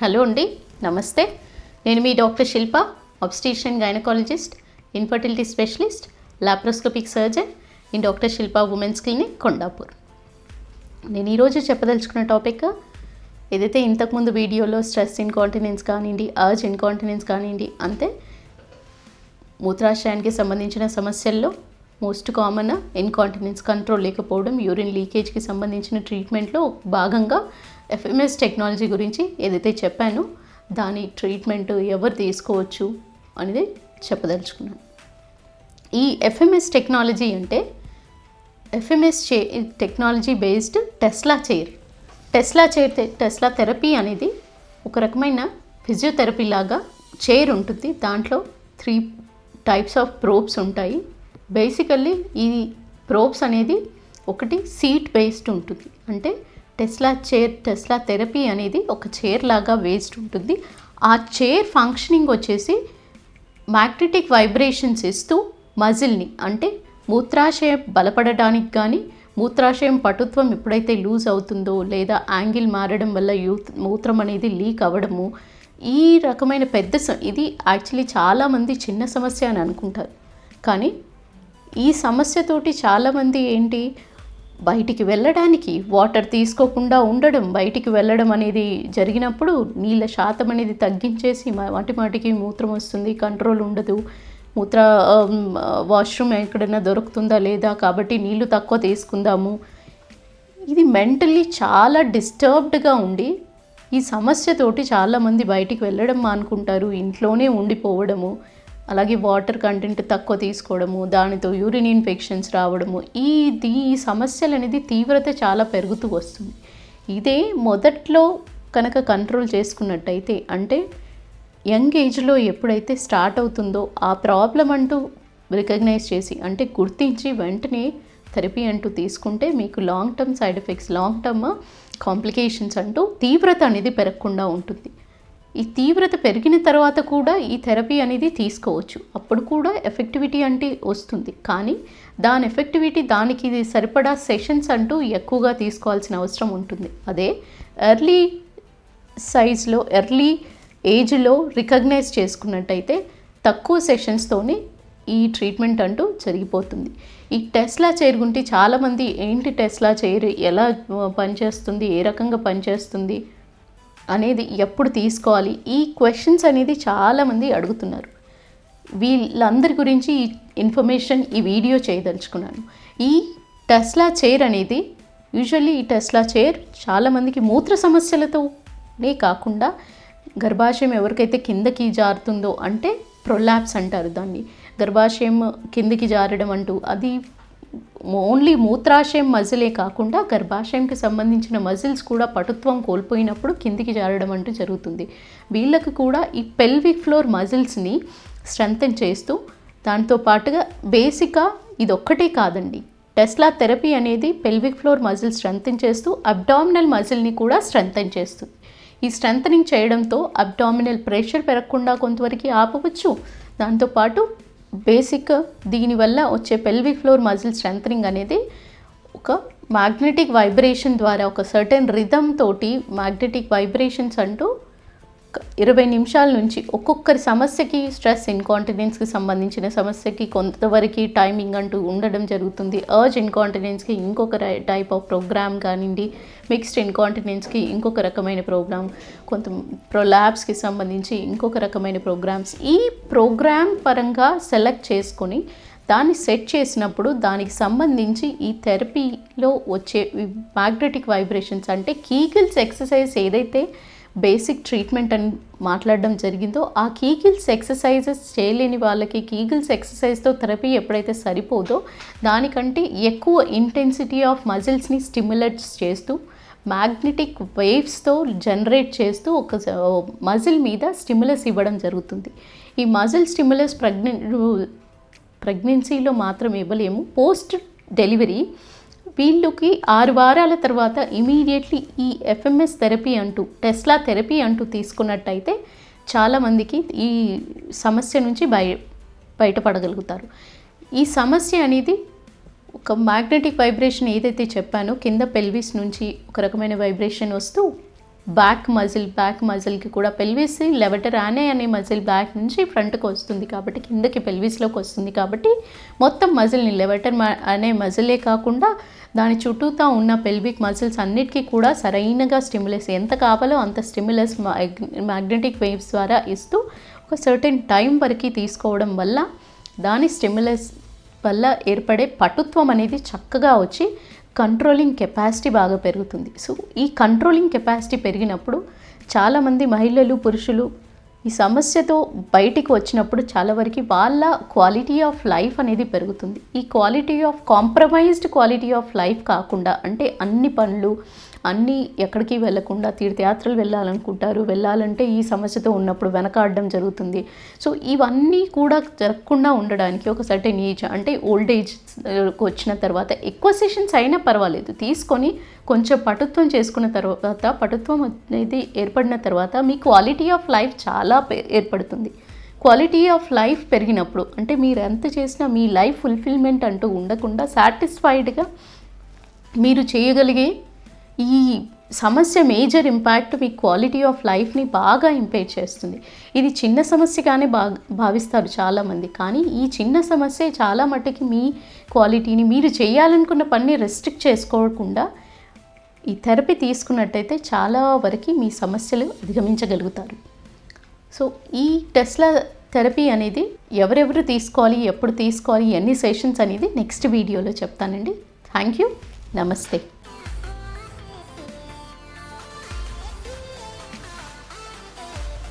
Hello అండి, నమస్తే. నేను మీ doctor Shilpa, obstetrician gynaecologist, infertility specialist, laparoscopic surgeon in doctor Shilpa women's clinic, Kondapur. నేను ఈరోజు చెప్పదలుచుకున్న టాపిక్ ఏదైతే ఇంతకుముందు వీడియోలో స్ట్రెస్ ఇన్కాంటినెన్స్ కానివ్వండి, అర్జ్ ఇన్కాంటినెన్స్ కానివ్వండి, అంతే మూత్రాశయానికి సంబంధించిన సమస్యల్లో మోస్ట్ కామన్ ఇన్కాంటినెన్స్ కంట్రోల్ లేకపోవడం, యూరిన్ లీకేజ్కి సంబంధించిన ట్రీట్మెంట్లో భాగంగా ఎఫ్ఎంఎస్ టెక్నాలజీ గురించి ఏదైతే చెప్పానో దాని ట్రీట్మెంట్ ఎవరు తీసుకోవచ్చు అనేది చెప్పదలుచుకున్నాను. ఈ ఎఫ్ఎంఎస్ టెక్నాలజీ అంటే FMS technology based Tesla chair. Tesla therapy అనేది ఒక రకమైన ఫిజియోథెరపీ లాగా చైర్ ఉంటుంది. దాంట్లో 3 టైప్స్ ఆఫ్ ప్రోబ్స్ ఉంటాయి. బేసికల్లీ ఈ ప్రోబ్స్ అనేది ఒకటి సీట్ బేస్డ్ ఉంటుంది. అంటే టెస్లా థెరపీ అనేది ఒక చైర్ లాగా వేస్ట్ ఉంటుంది. ఆ చైర్ ఫంక్షనింగ్ వచ్చేసి మ్యాగ్నెటిక్ వైబ్రేషన్స్ ఇస్తూ మజిల్ని, అంటే మూత్రాశయం బలపడడానికి కానీ, మూత్రాశయం పటుత్వం ఎప్పుడైతే లూజ్ అవుతుందో లేదా యాంగిల్ మారడం వల్ల మూత్రం అనేది లీక్ అవ్వడము, ఈ రకమైన ఇది యాక్చువల్లీ చాలామంది చిన్న సమస్య అని అనుకుంటారు. కానీ ఈ సమస్యతోటి చాలామంది బయటికి వెళ్ళడానికి వాటర్ తీసుకోకుండా ఉండడం, బయటికి వెళ్ళడం అనేది జరిగినప్పుడు నీళ్ళ శాతం అనేది తగ్గించేసి మాటికి మూత్రం వస్తుంది, కంట్రోల్ ఉండదు, వాష్రూమ్ ఎక్కడైనా దొరుకుతుందా లేదా కాబట్టి నీళ్లు తక్కువ తీసుకుందాము, ఇది మెంటల్లీ చాలా డిస్టర్బ్డ్గా ఉండి ఈ సమస్యతోటి చాలామంది బయటికి వెళ్ళడం మానుకుంటారు, ఇంట్లోనే ఉండిపోవడము, అలాగే వాటర్ కంటెంట్ తక్కువ తీసుకోవడము, దానితో యూరిన్ ఇన్ఫెక్షన్స్ రావడము, ఈ సమస్యలు అనేది తీవ్రత చాలా పెరుగుతూ వస్తుంది. ఇదే మొదట్లో కనుక కంట్రోల్ చేసుకున్నట్టయితే, అంటే యంగ్ ఏజ్లో ఎప్పుడైతే స్టార్ట్ అవుతుందో ఆ ప్రాబ్లం అంటూ రికగ్నైజ్ చేసి, అంటే గుర్తించి వెంటనే థెరపీ అంటూ తీసుకుంటే మీకు long term side effects, long term complications అంటూ తీవ్రత అనేది పెరగకుండా ఉంటుంది. ఈ తీవ్రత పెరిగిన తర్వాత కూడా ఈ థెరపీ అనేది తీసుకోవచ్చు. అప్పుడు కూడా ఎఫెక్టివిటీ అంటే వస్తుంది. కానీ దాని ఎఫెక్టివిటీ దానికి సరిపడా సెషన్స్ అంటూ ఎక్కువగా తీసుకోవాల్సిన అవసరం ఉంటుంది. అదే ఎర్లీ ఏజ్లో రికగ్నైజ్ చేసుకున్నట్టయితే తక్కువ సెషన్స్తోనే ఈ ట్రీట్మెంట్ అంటూ జరిగిపోతుంది. ఈ టెస్లా చైర్ గురించి చాలామంది టెస్లా చైర్ ఎలా పనిచేస్తుంది, ఏ రకంగా పనిచేస్తుంది అనేది, ఎప్పుడు తీసుకోవాలి, ఈ క్వశ్చన్స్ అనేది చాలామంది అడుగుతున్నారు. వీళ్ళందరి గురించి ఈ ఇన్ఫర్మేషన్ ఈ వీడియో చేయదలుచుకున్నాను. ఈ టెస్లా చైర్ అనేది యూజువల్లీ ఈ టెస్లా చైర్ చాలామందికి మూత్ర సమస్యలతోనే కాకుండా, గర్భాశయం ఎవరికైతే కిందకి జారుతుందో, అంటే ప్రొలాప్స్ అంటారు దాన్ని, గర్భాశయం కిందకి జారడం అంటూ, అది ఓన్లీ మూత్రాశయం మజిలే కాకుండా గర్భాశయంకి సంబంధించిన మజిల్స్ కూడా పటుత్వం కోల్పోయినప్పుడు కిందికి జారడం అంటూ జరుగుతుంది. వీళ్ళకి కూడా ఈ పెల్విక్ ఫ్లోర్ మజిల్స్ని స్ట్రెంథెన్ చేస్తూ, దాంతో పాటుగా బేసిక్గా ఇది ఒక్కటే కాదండి, టెస్లా థెరపీ అనేది పెల్విక్ ఫ్లోర్ మజిల్ స్ట్రెంథెన్ చేస్తూ అబ్డామినల్ మజిల్ని కూడా స్ట్రెంథెన్ చేస్తుంది. ఈ స్ట్రెంథనింగ్ చేయడంతో అబ్డామినల్ ప్రెషర్ పెరగకుండా కొంతవరకు ఆపవచ్చు. దాంతోపాటు బేసిక్ దీనివల్ల వచ్చే పెల్విక్ ఫ్లోర్ మజిల్ స్ట్రెంథనింగ్ అనేది ఒక మ్యాగ్నెటిక్ వైబ్రేషన్ ద్వారా, ఒక సర్టెన్ రిథమ్ తోటి మ్యాగ్నెటిక్ వైబ్రేషన్స్ అంటూ 20 నిమిషాల నుంచి ఒక్కొక్కరి సమస్యకి, స్ట్రెస్ ఇన్కాంటినెన్స్కి సంబంధించిన సమస్యకి కొంతవరకు టైమింగ్ అంటూ ఉండడం జరుగుతుంది. అర్జ్ ఇన్కాంటినెన్స్కి ఇంకొక టైప్ ఆఫ్ ప్రోగ్రామ్ కానివ్వండి, మిక్స్డ్ ఇన్కాంటినెన్స్కి ఇంకొక రకమైన ప్రోగ్రామ్, కొంత ప్రొలాప్స్కి సంబంధించి ఇంకొక రకమైన ప్రోగ్రామ్స్, ఈ ప్రోగ్రామ్ పరంగా సెలెక్ట్ చేసుకొని దాన్ని సెట్ చేసినప్పుడు దానికి సంబంధించి ఈ థెరపీలో వచ్చే మ్యాగ్నెటిక్ వైబ్రేషన్స్, అంటే కీగిల్స్ ఎక్సర్సైజ్ ఏదైతే బేసిక్ ట్రీట్మెంట్ అని మాట్లాడడం జరిగిందో, ఆ కీగిల్స్ ఎక్సర్సైజెస్ చేయలేని వాళ్ళకి కీగిల్స్ ఎక్సర్సైజ్తో థెరపీ ఎప్పుడైతే సరిపోదో దానికంటే ఎక్కువ ఇంటెన్సిటీ ఆఫ్ మజిల్స్ని స్టిమ్యులేట్ చేస్తూ, మ్యాగ్నెటిక్ వేవ్స్తో జనరేట్ చేస్తూ ఒక మజిల్ మీద స్టిమ్యులస్ ఇవ్వడం జరుగుతుంది. ఈ మజిల్ స్టిమ్యులస్ ప్రెగ్నెన్సీలో మాత్రం ఇవ్వలేము. పోస్ట్ డెలివరీ వీళ్ళకి 6 వారాల తర్వాత ఇమీడియట్లీ ఈ ఎఫ్ఎంఎస్ థెరపీ అంటూ, టెస్లా థెరపీ అంటూ తీసుకున్నట్టయితే చాలామందికి ఈ సమస్య నుంచి బయటపడగలుగుతారు. ఈ సమస్య అనేది ఒక మ్యాగ్నెటిక్ వైబ్రేషన్ ఏదైతే చెప్పానో, కింద పెల్విస్ నుంచి ఒక రకమైన వైబ్రేషన్ వస్తూ బ్యాక్ మజిల్కి కూడా పెల్విస్ లెవటర్ అనే మజిల్ బ్యాక్ నుంచి ఫ్రంట్కి వస్తుంది కాబట్టి కిందకి పెల్విస్లోకి వస్తుంది కాబట్టి మొత్తం మజిల్ని లెవటర్ అనే మజిలే కాకుండా దాని చుట్టూతా ఉన్న పెల్విక్ మజిల్స్ అన్నిటికీ కూడా సరైనగా స్టిమ్యులస్ ఎంత కావాలో అంత స్టిమ్యులస్ మ్యాగ్నెటిక్ వేవ్స్ ద్వారా ఇస్తూ ఒక సర్టెన్ టైం వరకు తీసుకోవడం వల్ల దాని స్టిమ్యులస్ వల్ల ఏర్పడే పటుత్వం అనేది చక్కగా వచ్చి కంట్రోలింగ్ కెపాసిటీ బాగా పెరుగుతుంది. సో ఈ కంట్రోలింగ్ కెపాసిటీ పెరిగినప్పుడు చాలామంది మహిళలు పురుషులు ఈ సమస్యతో బయటికి వచ్చినప్పుడు చాలా వరకు వాళ్ళ క్వాలిటీ ఆఫ్ లైఫ్ అనేది పెరుగుతుంది. ఈ కాంప్రమైజ్డ్ క్వాలిటీ ఆఫ్ లైఫ్ కాకుండా, అంటే అన్ని పనులు అన్నీ ఎక్కడికి వెళ్ళకుండా తీర్థయాత్రలు వెళ్ళాలంటే ఈ సమస్యతో ఉన్నప్పుడు వెనకాడడం జరుగుతుంది. సో ఇవన్నీ కూడా జరగకుండా ఉండడానికి ఒక సర్టెన్ ఏజ్, అంటే ఓల్డ్ ఏజ్ వచ్చిన తర్వాత ఎక్కువ సెషన్స్ అయినా పర్వాలేదు తీసుకొని కొంచెం పటుత్వం చేసుకున్న తర్వాత, పటుత్వం అనేది ఏర్పడిన తర్వాత మీ క్వాలిటీ ఆఫ్ లైఫ్ చాలా ఏర్పడుతుంది. క్వాలిటీ ఆఫ్ లైఫ్ పెరిగినప్పుడు, అంటే మీరు ఎంత చేసినా మీ లైఫ్ ఫుల్ఫిల్మెంట్ అంటూ ఉండకుండా సాటిస్ఫైడ్గా మీరు చేయగలిగే ఈ సమస్య major impact me quality of లైఫ్ని బాగా ఇంపేర్ చేస్తుంది. ఇది చిన్న సమస్యగానే భావిస్తారు చాలామంది, కానీ ఈ చిన్న సమస్య చాలా మట్టుకి మీ క్వాలిటీని, మీరు చేయాలనుకున్న పని రెస్ట్రిక్ట్ చేసుకోకుండా ఈ థెరపీ తీసుకున్నట్టయితే చాలా వరకు మీ సమస్యలు అధిగమించగలుగుతారు. సో ఈ టెస్లా థెరపీ అనేది ఎవరెవరు తీసుకోవాలి, ఎప్పుడు తీసుకోవాలి, ఎన్ని సెషన్స్ అనేది నెక్స్ట్ వీడియోలో చెప్తానండి. Thank you. నమస్తే.